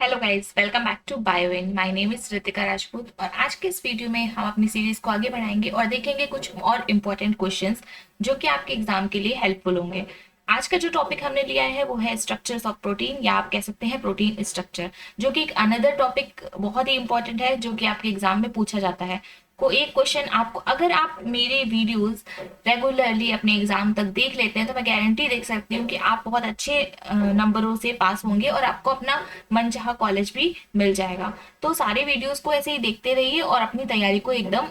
Hello guys, welcome back to Bioin. My name is Ritika Rajput और आज के इस वीडियो में हम अपनी सीरीज को आगे बढ़ाएंगे और देखेंगे कुछ और इम्पोर्टेंट क्वेश्चंस जो कि आपके एग्जाम के लिए हेल्पफुल होंगे। आज का जो टॉपिक हमने लिया है वो है स्ट्रक्चर्स ऑफ प्रोटीन, या आप कह सकते हैं प्रोटीन स्ट्रक्चर, जो कि एक अनदर टॉपिक बहुत ही इंपॉर्टेंट है जो कि आपके एग्जाम में पूछा जाता है। को एक क्वेश्चन आपको, अगर आप मेरे वीडियोस रेगुलरली अपने एग्जाम तक देख लेते हैं तो मैं गारंटी देख सकती हूँ कि आप बहुत अच्छे नंबरों से पास होंगे और आपको अपना मनचाहा कॉलेज भी मिल जाएगा। तो सारे वीडियोस को ऐसे ही देखते रहिए और अपनी तैयारी को एकदम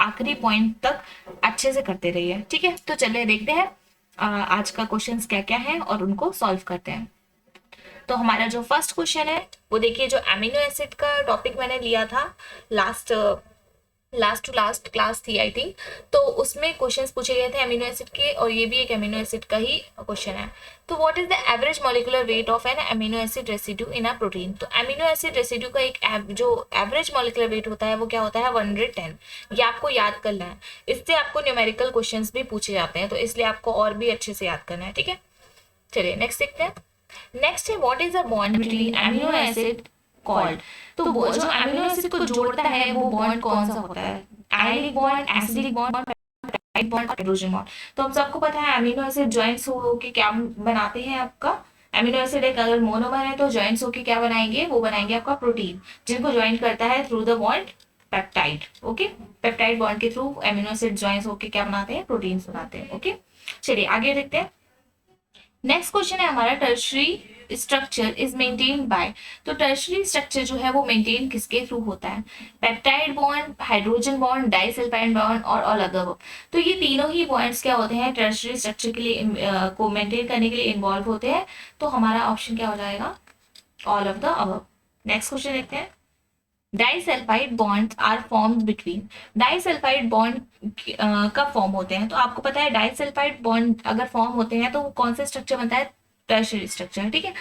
आखिरी पॉइंट तक अच्छे से करते रहिए। ठीक है, तो चलिए देखते हैं आज का क्वेश्चंस क्या क्या है और उनको सॉल्व करते हैं। तो हमारा जो फर्स्ट क्वेश्चन है वो देखिए, जो अमीनो एसिड का टॉपिक मैंने लिया था last last to last class थी आई थिंक, तो उसमें क्वेश्चंस पूछे गए थे अमीनो एसिड के, और ये भी एक अमीनो एसिड का ही क्वेश्चन है। तो what is the average molecular weight of an amino acid residue in a protein. तो अमीनो एसिड रेसिड्यू का एक जो एवरेज मॉलिक्यूलर वेट होता है वो क्या होता है, 110। ये आपको याद करना है, इससे आपको न्यूमेरिकल क्वेश्चंस भी पूछे जाते हैं, तो इसलिए आपको और भी अच्छे से याद करना है। ठीक है, चलिए नेक्स्ट देखते हैं। नेक्स्ट है, what is a bond between amino acid called. तो जो अमीनो एसिड को जोड़ता है वो बॉन्ड कौन सा होता है, ionic bond, acidic bond, peptide bond, hydrogen bond. तो हम सबको पता है अमीनो एसिड जॉइंट्स हो के क्या बनाते हैं आपका। अमीनो एसिड एक अगर मोनोमर है तो जॉइंट्स होके क्या बनाएंगे, वो बनाएंगे आपका प्रोटीन, जिनको ज्वाइन करता है through the bond peptide. Okay, peptide bond के थ्रू अमीनो एसिड जॉइंट्स होके क्या बनाते हैं, प्रोटीन्स बनाते हैं। ओके, चलिए आगे देखते हैं। नेक्स्ट क्वेश्चन है हमारा, tertiary structure is maintained by. तो टर्शरी स्ट्रक्चर जो है वो मेंटेन किसके थ्रू होता है, peptide bond, hydrogen bond, disulphide bond और ऑल अदर। तो ये तीनों ही बॉन्ड्स क्या होते हैं, टर्शरी स्ट्रक्चर के लिए को मेंटेन करने के लिए इन्वॉल्व होते हैं। तो हमारा ऑप्शन क्या हो जाएगा, all of the above. Next question देखते हैं। Disulphide bonds are formed between. Disulphide bond कब फॉर्म होते हैं, तो आपको पता है डाइसल्फाइड बॉन्ड अगर फॉर्म होते हैं तो वो कौन सा स्ट्रक्चर बनता है, टर्शियरी स्ट्रक्चर। ठीक है,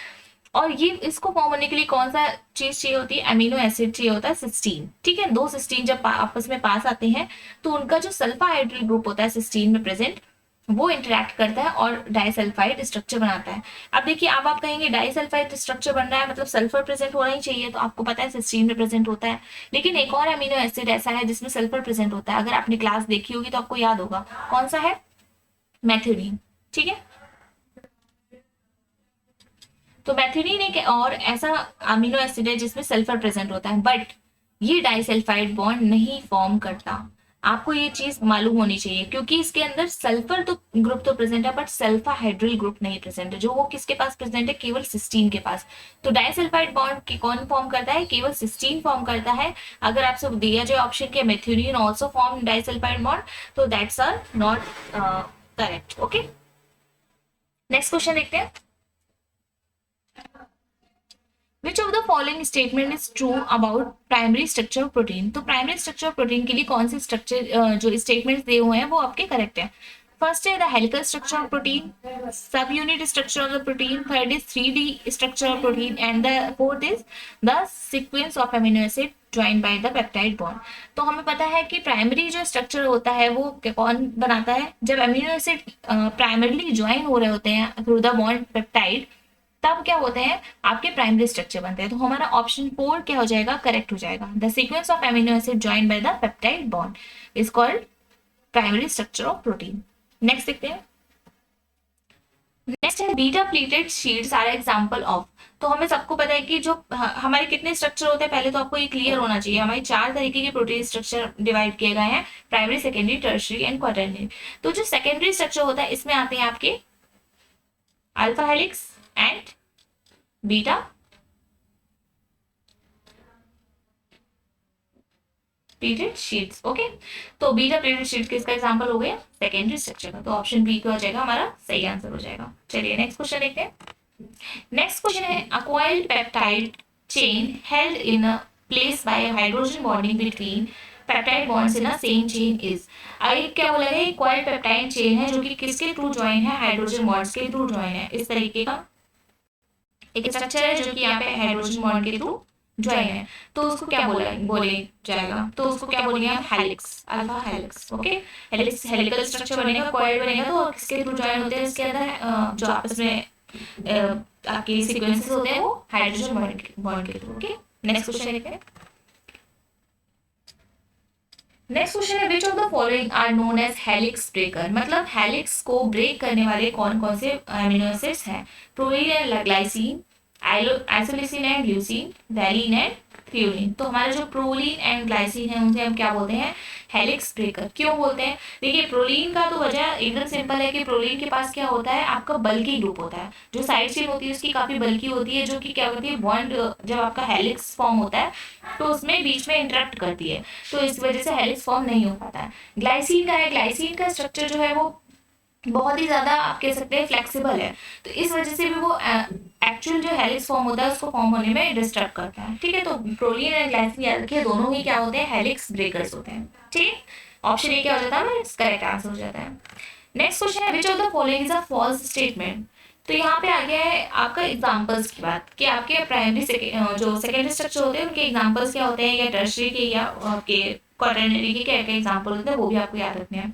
और ये इसको फॉर्म होने के लिए कौन सा चीज चाहिए होती है, अमीनो एसिड चाहिए होता है, सिस्टीन। ठीक है, दो सिस्टीन जब आपस में पास आते हैं तो उनका जो सल्फा हाइड्रिल ग्रुप होता है सिस्टीन में प्रेजेंट, वो इंटरेक्ट करता है और डाइसल्फाइड स्ट्रक्चर बनाता है। अब देखिए, अब आप कहेंगे डाइसल्फाइड स्ट्रक्चर बन रहा है मतलब सल्फर प्रेजेंट होना ही चाहिए, तो आपको पता है सिस्टीन में प्रेजेंट होता है। लेकिन एक और अमीनो एसिड ऐसा है जिसमें सल्फर प्रेजेंट होता है, अगर आपने क्लास देखी होगी तो आपको याद होगा कौन सा है, मैथ्योनीन। ठीक है, तो मैथ्योनीन एक और ऐसा अमीनो एसिड है जिसमें सल्फर प्रेजेंट होता है, बट ये डाइसल्फाइड बॉन्ड नहीं फॉर्म करता। आपको ये चीज मालूम होनी चाहिए, क्योंकि इसके अंदर सल्फर तो ग्रुप तो प्रेजेंट है बट सल्फा हाइड्रिल ग्रुप नहीं प्रेजेंट है, जो वो किसके पास प्रेजेंट है, केवल सिस्टीन के पास। तो डाइसल्फाइड बॉन्ड की कौन फॉर्म करता है, केवल सिस्टीन फॉर्म करता है। अगर आपसे दिया जाए ऑप्शन के methionine also form disulphide bond, तो that's are not correct. Okay, next question देखते हैं। Which of the following statement is true about primary structure of protein? तो प्राइमरी स्ट्रक्चर ऑफ प्रोटीन के लिए कौन से स्ट्रक्चर जो स्टेटमेंट्स दिए हुए हैं वो आपके करेक्ट है। फर्स्ट है the helical structure of protein, सब unit structure of the protein, third is 3D structure of protein, and the fourth is the sequence of amino acid join by the peptide bond. तो हमें पता है कि primary जो structure होता है वो कौन बनाता है, जब अमीनो एसिड प्राइमरली ज्वाइन हो रहे होते हैं थ्रू द बॉन्ड पेप्टाइड, तब क्या होते हैं, आपके प्राइमरी स्ट्रक्चर बनते हैं। तो हमारा ऑप्शन 4 क्या हो जाएगा, करेक्ट हो जाएगा। The sequence of amino acid join by the peptide bond is called primary structure of protein. Next देखते हैं। नेक्स्ट है, beta pleated sheets are example of. तो हमें सबको पता है कि जो हमारे कितने स्ट्रक्चर होते हैं, पहले तो आपको ये क्लियर होना चाहिए, हमारे 4 तरीके के प्रोटीन स्ट्रक्चर डिवाइड किए गए हैं, primary, secondary, tertiary and quaternary. तो जो सेकेंडरी स्ट्रक्चर होता है इसमें आते हैं आपके alpha helix and beta pleated sheets. Okay, तो बीटा प्लेटेड शीट किसका एग्जांपल हो गया, सेकेंडरी स्ट्रक्चर का। तो ऑप्शन बी का हो जाएगा हमारा सही आंसर हो जाएगा। चलिए नेक्स्ट क्वेश्चन देखते हैं। नेक्स्ट क्वेश्चन है, a coiled peptide chain held in a place by hydrogen bonding between peptide bonds in a same chain is. आई क्या बोला है, अक्वाइल्ड पेप्टाइड चेन है जो कि किसके थ्रू ज्वाइन है, हाइड्रोजन बॉन्ड्स के थ्रू ज्वाइन है। इस तरीके का एक स्ट्रक्चर है जो कि यहाँ पे हाइड्रोजन बॉन्ड के थ्रू ज्वाइन है, तो उसको क्या बोले जाएगा, तो उसको क्या बोलेंगे हम, helix, alpha helix. Okay, helix helical structure बनेगा, कॉइल बनेगा, तो किसके थ्रू ज्वाइन होते हैं, इसके अंदर जो आपस में आपके सीक्वेंसेस होते हैं वो हाइड्रोजन बॉन्ड के थ्रू। ओके, नेक्स्ट क्वेश्चन देखते हैं। नेक्स्ट क्वेश्चन है which of the following are known as helix breaker, मतलब हेलिक्स को ब्रेक करने वाले कौन कौन से अमीनो एसिड्स हैं? Proline and glycine, isoleucine and leucine, valine and threonine. तो हमारे जो प्रोलीन एंड ग्लाइसिन है उनसे हम क्या बोलते हैं? Helix breaker. क्यों बोलते हैं? देखिए प्रोलीन का तो वजह एकदम सिंपल है कि प्रोलीन के पास क्या होता है, आपका बल्की ग्रुप होता है, जो साइड चेन होती है उसकी काफी बल्की होती है, जो कि क्या होती है बॉन्ड जब आपका हेलिक्स फॉर्म होता है तो उसमें बीच में इंटरप्ट करती है, तो इस वजह से हेलिक्स फॉर्म नहीं हो पाता है। ग्लाइसिन का है, ग्लाइसिन का स्ट्रक्चर जो है वो बहुत ही ज्यादा आप कह सकते हैं फ्लेक्सिबल है, तो इस वजह से भी वो एक्चुअल जो हेलिक्स फॉर्म होता है उसको फॉर्म होने में डिस्टर्ब करता है। ठीक है, तो प्रोलीन एंड ग्लाइसिन याद रखिए दोनों ही क्या होते हैं? हेलिक्स ब्रेकर्स होते हैं। ठीक है, ऑप्शन ए क्या हो जाता है? करेक्ट आंसर हो जाता है। नेक्स्ट क्वेश्चन है which of the following is a false statement. तो यहाँ पे आ गया है आपका एग्जांपल्स की बात कि आपके प्राइमरी जो सेकेंडरी स्ट्रक्चर होते हैं उनके एग्जांपल्स क्या होते हैं, या टर्शियरी के या आपके क्वाटरनरी के क्या क्या एग्जांपल होते हैं वो भी आपको याद रखने हैं।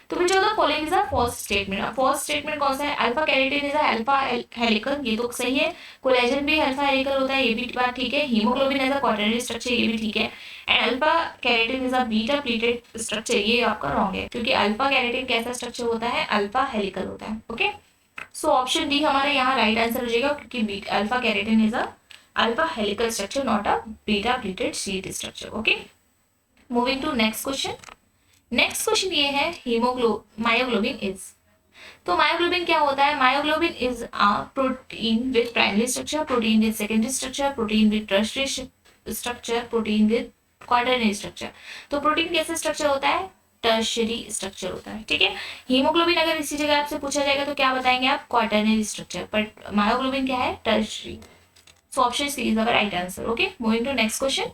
तो which of the following is a false statement. False statement कौन सा है? Alpha keratin is alpha helical, ये तो सही है। कोलेजन भी अल्फा हेलिकल होता है, ये भी बात ठीक है। Haemoglobin as a quaternary structure, ये भी ठीक है। And alpha keratin is a beta pleated structure, ये आपका रॉन्ग है, क्योंकि अल्फा कैरोटीन कैसा स्ट्रक्चर होता है? अल्फा हेलिकल होता है। ओके, सो ऑप्शन डी हमारा यहाँ राइट आंसर हो जाएगा, क्योंकि alpha keratin is a alpha helical structure, not a beta pleated sheet structure. Okay, moving to next question. Next question ये है मायोग्लोबिन इज। तो मायोग्लोबिन क्या होता है? Myoglobin is a protein with primary structure, protein with secondary structure, protein with tertiary structure, protein with quaternary structure. तो protein कैसे structure होता है? टर्शियरी स्ट्रक्चर होता है। ठीक है, हीमोग्लोबिन अगर इसी जगह आपसे पूछा जाएगा तो क्या बताएंगे आप? क्वाटरनरी स्ट्रक्चर, बट मायोग्लोबिन क्या है? Tertiary. So option C is the right answer. Okay, moving to next question.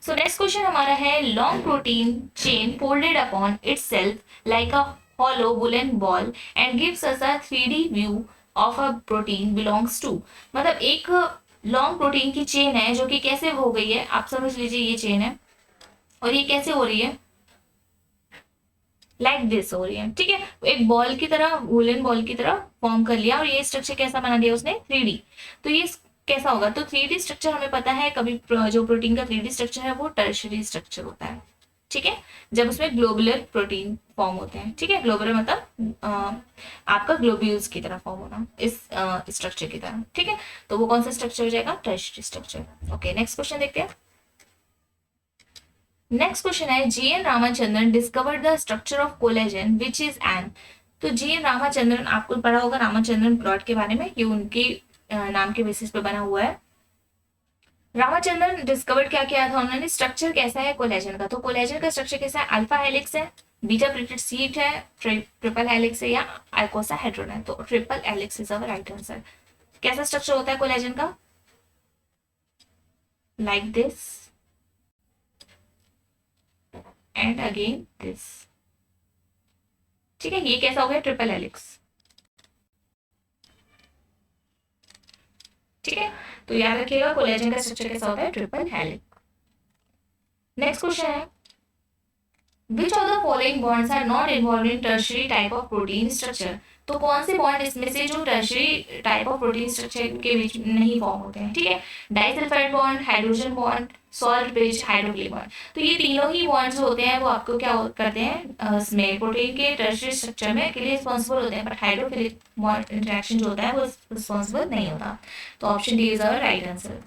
So next question हमारा है long protein chain folded upon itself like a hollow woolen ball and gives us a 3D view of a protein belongs to। मतलब एक long protein की chain है जो कि कैसे हो गई है, आप समझ लीजिए ये चेन है और ये कैसे हो रही है? लाइक दिस हो रही है। ठीक है, एक बॉल की तरह, वुलन बॉल की तरह फॉर्म कर लिया और ये स्ट्रक्चर कैसा बना दिया उसने? 3D। तो ये कैसा होगा? तो 3D स्ट्रक्चर हमें पता है, कभी जो प्रोटीन का 3D स्ट्रक्चर है वो टर्शियरी स्ट्रक्चर होता है। ठीक है, जब उसमें ग्लोबुलर प्रोटीन फॉर्म होते हैं। ठीक है, ग्लोबुलर मतलब आपका ग्लोब्यूल्स की तरह फॉर्म होना इस स्ट्रक्चर की तरह। ठीक है, तो वो कौन सा स्ट्रक्चर हो जाएगा? Tertiary structure. Okay, next question देखते हैं। नेक्स्ट क्वेश्चन है GN. Ramachandran discovered the structure of collagen which is an. तो जी.एन. रामाचंद्रन, आपको पढ़ा होगा रामाचंद्रन प्लॉट के बारे में, ये उनके नाम के बेसिस पे बना हुआ है। रामाचंद्रन डिस्कवर्ड क्या किया था उन्होंने? स्ट्रक्चर कैसा है कोलेजन का। तो कोलेजन का स्ट्रक्चर कैसा है? अल्फा हेलिक्स है, बीटा प्लीटेड शीट है, ट्रिपल हेलिक्स है या आइकोसाहेड्रॉन है। तो triple helix is our right answer. कैसा स्ट्रक्चर होता है कोलेजन का? Like this and again this. ठीक है, ये कैसा हो गया? Triple helix. ठीक है, तो याद रखिएगा कोलेजन का स्ट्रक्चर कैसा होता है? Triple helix. नेक्स्ट क्वेश्चन है which of the following bonds are not involve in tertiary type of protein structure. तो कौन से बॉन्ड इसमें से जो tertiary type of protein structure के बीच नहीं फॉर्म होते हैं? ठीक है, disulphide bond, hydrogen bond, salt bridge, hydroxyl bond. तो ये तीनों ही बॉन्ड्स होते हैं वो आपको क्या करते हैं इसमें प्रोटीन के टर्शियरी स्ट्रक्चर में के लिए रिस्पॉन्सिबल होते हैं, बट हाइड्रोफिलिक बॉन्ड इंटरेक्शन जो होता है वो रिस्पॉन्सिबल नहीं होता। तो option D is our right answer.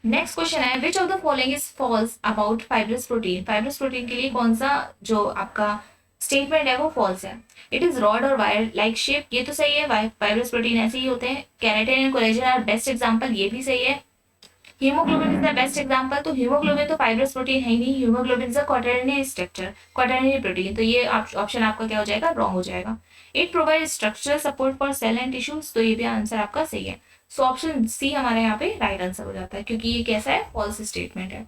Next question है which of the following is false about fibrous protein. Fibrous protein के लिए कौन सा जो आपका स्टेटमेंट है वो फॉल्स है? इट इज रॉड और वायर लाइक शेप, ये तो सही है, फाइब्रस प्रोटीन ऐसे ही होते हैं। Keratin and collagen are best example, ये भी सही है। Haemoglobin is the best example, तो हीमोग्लोबिन तो फाइब्रस प्रोटीन है ही नहीं, haemoglobin is a quaternary structure, quaternary protein, तो ये ऑप्शन आपका क्या हो जाएगा? रॉन्ग हो जाएगा। It provide structural support for sale and tissues, तो ये भी आंसर आपका सही है। सो ऑप्शन सी हमारे यहाँ पे राइट आंसर हो जाता है, क्योंकि ये कैसा है? फॉल्स स्टेटमेंट है।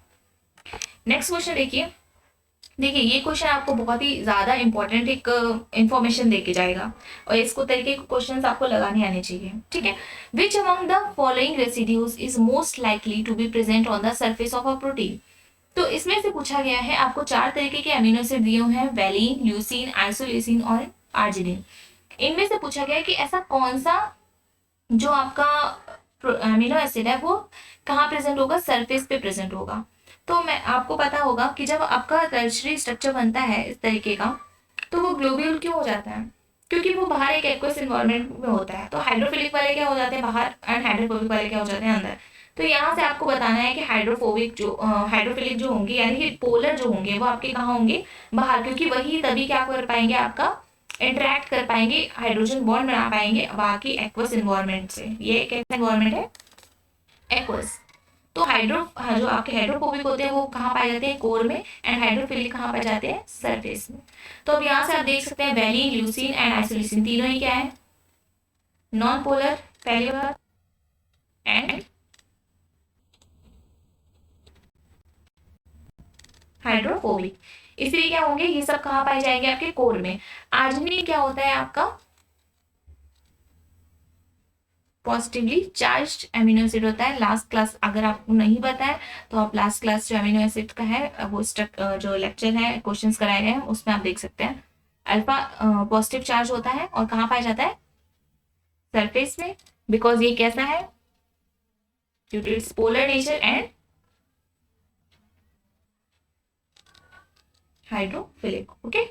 नेक्स्ट क्वेश्चन देखिए, ये क्वेश्चन आपको बहुत ही ज्यादा इंपॉर्टेंट एक इंफॉर्मेशन देके जाएगा और इसको तरीके के क्वेश्चंस आपको लगाने आने चाहिए। ठीक है, which among the following residues is most likely to be present on the surface of a protein. तो इसमें से पूछा गया है, आपको 4 तरीके के अमीनो एसिड दिए हुए हैं, वैलिन, ल्यूसीन, आइसोल्यूसिन और आर्जिनिन। इनमें से पूछा गया है कि ऐसा कौन सा जो आपका अमीनो एसिड है वो कहाँ प्रेजेंट होगा, सरफेस पे प्रेजेंट होगा। तो मैं आपको पता होगा कि जब आपका टर्शियरी स्ट्रक्चर बनता है इस तरीके का, तो वो ग्लोब्यूल क्यों हो जाता है, क्योंकि वो बाहर एक एक्वस एनवायरनमेंट में होता है। तो हाइड्रोफिलिक वाले क्या हो जाते हैं बाहर, एंड हाइड्रोफोबिक वाले क्या हो जाते हैं अंदर। तो यहाँ से आपको बताना है कि हाइड्रोफोबिक जो हाइड्रोफिलिक जो होंगे यानी कि पोलर जो होंगे वो आपके कहाँ होंगे, बाहर, क्योंकि वही तभी क्या कर पाएंगे, आपका इंटरेक्ट कर पाएंगे, हाइड्रोजन बॉन्ड बना पाएंगे बाकी एक्वस एनवायरनमेंट से। ये कैसा एनवायरनमेंट है, एक्वस। तो हाँ, जो आपके हाइड्रोफोबिक होते हैं वो कहाँ पाए जाते हैं, कोर में, एंड हाइड्रोफिलिक कहाँ पाए जाते हैं, सरफेस में। तो अब यहाँ से आप देख सकते हैं वैलिन, ल्यूसीन एंड आइसोल्यूसिन तीनों ही क्या है, नॉन पोलर, पहली बात, एंड हाइड्रोफोबिक। इसलिए क्या होंगे, ये सब कहाँ पाए जाएंगे, आपके कोर में। आर्जिनिन क्या होता है आपका, पॉजिटिवली चार्ज्ड अमीनो एसिड होता है। लास्ट क्लास अगर आपको नहीं पता है तो आप लास्ट क्लास जो अमीनो एसिड का है वो जो लेक्चर है, क्वेश्चंस कराए गए हैं, उसमें आप देख सकते हैं। अल्फा पॉजिटिव चार्ज होता है और कहाँ पाया जाता है, सरफेस में, बिकॉज ये कैसा है, due to its polar nature and hydrophilic. Okay,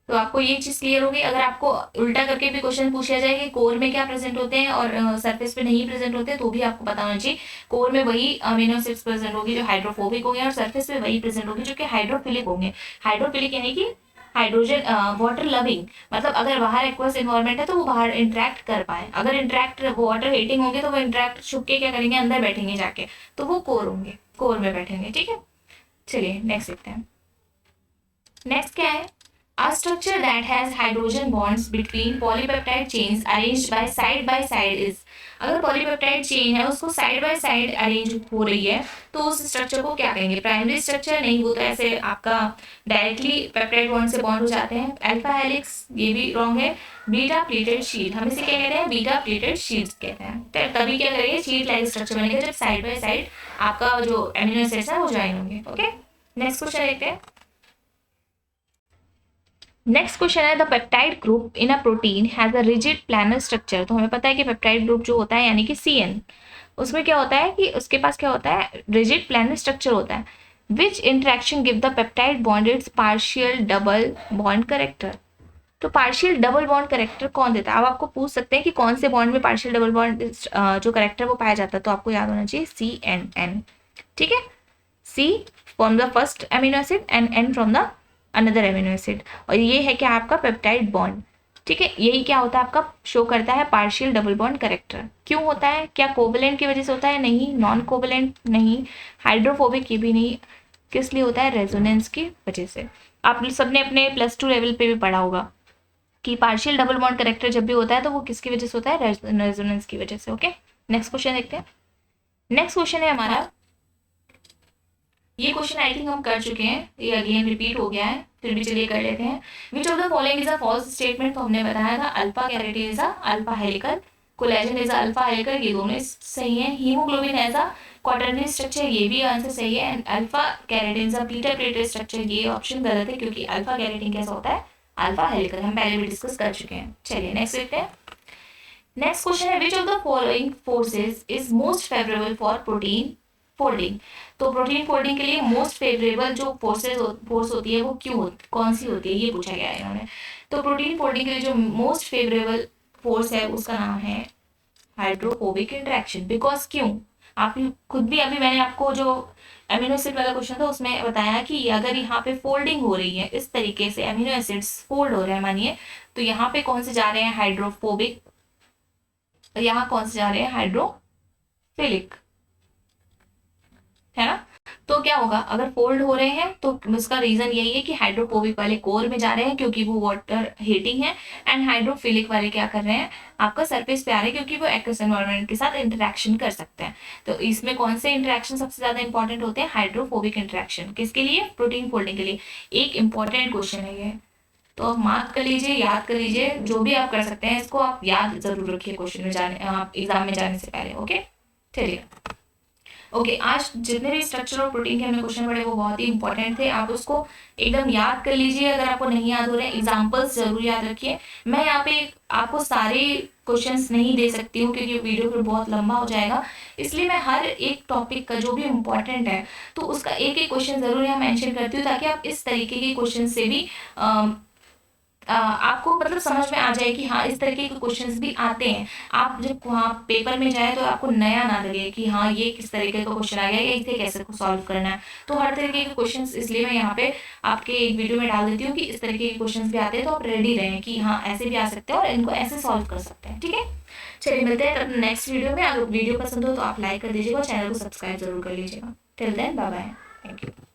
तो आपको ये चीज क्लियर होगी। अगर आपको उल्टा करके भी क्वेश्चन पूछा जाए कि कोर में क्या प्रेजेंट होते हैं और सरफेस पे नहीं प्रेजेंट होते, तो भी आपको पता होना चाहिए कोर में वही अमीनो एसिड्स प्रेजेंट होगी जो हाइड्रोफोबिक होंगे, और सरफेस पे वही प्रेजेंट होगी जो कि हाइड्रोफिलिक होंगे। हाइड्रोफिलिक यानी कि हाइड्रोजन वाटर लविंग, मतलब अगर बाहर एक्वस एनवायरनमेंट है तो वो बाहर इंटरेक्ट कर पाए, अगर इंटरेक्ट वाटर हीटिंग होंगे तो वो इंटरेक्ट छुप के क्या करेंगे, अंदर बैठेंगे जाके, तो वो कोर होंगे, कोर में बैठेंगे। ठीक है, चलिए नेक्स्ट देखते हैं। नेक्स्ट क्या है, a structure that has hydrogen bonds between polypeptide chains arranged by side is, अगर पॉलीपेप्टाइड चेन है उसको साइड बाय साइड अरेंज हो रही है तो उस स्ट्रक्चर को क्या कहेंगे, प्राइमरी स्ट्रक्चर नहीं, वो तो ऐसे आपका डायरेक्टली पेप्टाइड बॉन्ड से बॉन्ड हो जाते हैं। अल्फा हेलिक्स ये भी रॉन्ग है। बीटा प्लेटेड शीट, हम इसे क्या कहते हैं, बीटा प्लेटेड शीट कहते हैं। तभी क्या करेंगे, शीट लाइक स्ट्रक्चर बनेगा जब साइड बाय साइड आपका जो एमिनो एसिड्स है वो ज्वाइन होंगे। ओके, नेक्स्ट क्वेश्चन देखते हैं। नेक्स्ट क्वेश्चन है, the peptide group in a protein has a rigid planar structure. तो हमें पता है कि पेप्टाइड ग्रुप जो होता है यानी कि CN, उसमें क्या होता है कि उसके पास क्या होता है, रिजिड प्लानर स्ट्रक्चर होता है। Which interaction give the peptide bond its partial double bond character. तो पार्शियल डबल बॉन्ड करेक्टर कौन देता है, अब आपको पूछ सकते हैं कि कौन से बॉन्ड में पार्शियल डबल बॉन्ड जो करेक्टर वो पाया जाता है, तो आपको याद होना चाहिए CNN। ठीक है, C from the first amino acid and N from the another amino acid, और ये है क्या आपका पेप्टाइड बॉन्ड। ठीक है, यही क्या होता है आपका, शो करता है पार्शियल डबल बॉन्ड करेक्टर। क्यों होता है, क्या कोवेलेंट की वजह से होता है, नहीं, नॉन कोवेलेंट नहीं, हाइड्रोफोबिक ये भी नहीं, किस लिए होता है, रेजोनेंस की वजह से। आप सबने अपने +2 लेवल पे भी पढ़ा होगा कि पार्शियल डबल बॉन्ड करेक्टर जब भी होता है तो वो किसकी वजह से होता है, रेजोनेंस की वजह से। ओके, नेक्स्ट क्वेश्चन देखते हैं। नेक्स्ट क्वेश्चन है हमारा, ये क्वेश्चन आई थिंक हम कर चुके हैं, ये अगेन रिपीट हो गया है, फिर भी चलिए कर लेते हैं। Which of the following is a false statement, तो हमने बताया था alpha keratin is a alpha helical, collagen is alpha helical, ये दोनों सही है। Haemoglobin as a quaternary structure, ये भी आंसर सही है। And alpha keratin is a beta pleated structure, ये ऑप्शन गलत है क्योंकि अल्फा कैरेटिन कैसा होता है, अल्फा हेलिकल, हम पहले भी डिस्कस कर चुके हैं। चलिए नेक्स्ट देखते हैं। नेक्स्ट क्वेश्चन है, which of the following forces is most favourable for protein folding. तो प्रोटीन फोल्डिंग के लिए मोस्ट फेवरेबल जो फोर्स होती है वो कौन सी होती है, ये पूछा गया है इन्होंने। तो प्रोटीन फोल्डिंग के लिए जो मोस्ट फेवरेबल फोर्स है उसका नाम है हाइड्रोफोबिक इंटरेक्शन। बिकॉज क्यों, आप खुद भी, अभी मैंने आपको जो अमीनो एसिड वाला क्वेश्चन था उसमें बताया कि अगर यहाँ पे फोल्डिंग हो रही है इस तरीके से, अमीनो एसिड्स फोल्ड हो रहे हैं मानिए, तो यहाँ पे कौन से जा रहे हैं, हाइड्रोफोबिक, यहाँ कौन से जा रहे हैं, हाइड्रोफिलिक, है ना। तो क्या होगा, अगर फोल्ड हो रहे हैं तो उसका रीजन यही है कि हाइड्रोफोबिक वाले कोर में जा रहे हैं क्योंकि वो वाटर हीटिंग है, एंड हाइड्रोफिलिक वाले क्या कर रहे हैं, आपका सरफेस पे आ रहे हैं क्योंकि वो एक्वस एनवायरनमेंट के साथ इंटरेक्शन कर सकते हैं। तो इसमें कौन से इंटरेक्शन सबसे ज्यादा इंपॉर्टेंट होते हैं, हाइड्रोफोबिक इंटरेक्शन, किसके लिए, प्रोटीन फोल्डिंग के लिए। एक इंपॉर्टेंट क्वेश्चन है ये, तो आप मार्क कर लीजिए, याद कर लीजिए, जो भी आप कर सकते हैं इसको आप याद जरूर रखिए क्वेश्चन में जाने, आप एग्जाम में जाने से पहले। ओके, चलिए ओके, आज जितने भी स्ट्रक्चर और प्रोटीन के हमने क्वेश्चन पढ़े वो बहुत ही इंपॉर्टेंट थे। आप उसको एकदम याद कर लीजिए। अगर आपको नहीं याद हो रहे हैं, एग्जाम्पल्स जरूर याद रखिए। मैं यहाँ पे आपको सारे क्वेश्चंस नहीं दे सकती हूँ क्योंकि वीडियो फिर बहुत लंबा हो जाएगा, इसलिए मैं हर एक टॉपिक का जो भी इम्पोर्टेंट है तो उसका एक एक क्वेश्चन जरूर यहाँ मेंशन करती हूँ, ताकि आप इस तरीके के क्वेश्चन से भी आपको मतलब समझ में आ जाए कि हाँ इस तरीके के क्वेश्चंस भी आते हैं। आप जब वहाँ पेपर में जाए तो आपको नया ना लगे कि हाँ ये किस तरीके का क्वेश्चन आ गया या इसे कैसे सॉल्व करना है। तो हर तरीके के क्वेश्चंस इसलिए मैं यहाँ पे आपके एक वीडियो में डाल देती हूँ कि इस तरीके के क्वेश्चंस भी आते हैं, तो आप रेडी रहें कि हाँ ऐसे भी आ सकते हैं और इनको ऐसे सॉल्व कर सकते हैं। ठीक है, चलिए मिलते हैं नेक्स्ट वीडियो में। अगर वीडियो पसंद हो तो आप लाइक कर दीजिएगा और चैनल को सब्सक्राइब जरूर कर लीजिएगा। Till then bye bye, thank you.